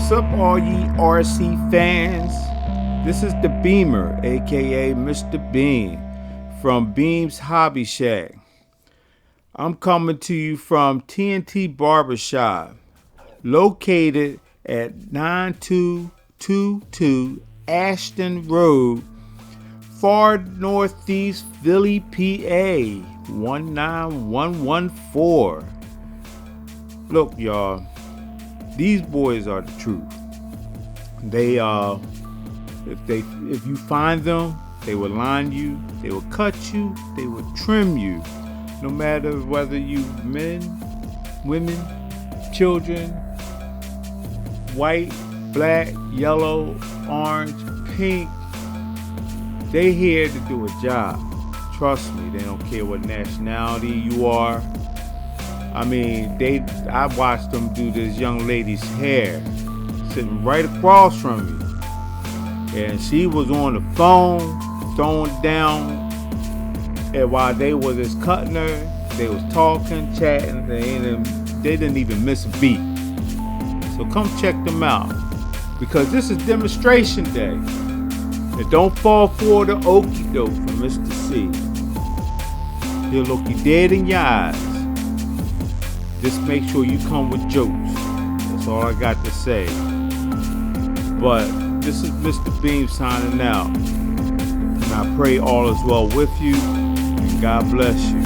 What's up, all ye RC fans? This is the Beamer, aka Mr. Beam, from Beam's Hobby Shack. I'm coming to you from TNT Barbershop, located at 9222 Ashton Road, far northeast Philly, PA 19114. Look, y'all, these boys are the truth. They if you find them, they will line you, they will cut you, they will trim you, no matter whether you men, women, children, white, black, yellow, orange, pink. They here to do a job. Trust me, they don't care what nationality you are. I mean, I watched them do this young lady's hair, sitting right across from me. And she was on the phone, throwing down, and while they was just cutting her, they was talking, chatting, they didn't even miss a beat. So come check them out, because this is demonstration day. And don't fall for the okie doke from Mr. C. He'll look you dead in your eyes. Just make sure you come with jokes. That's all I got to say. But this is Mr. Beam signing out. And I pray all is well with you. And God bless you.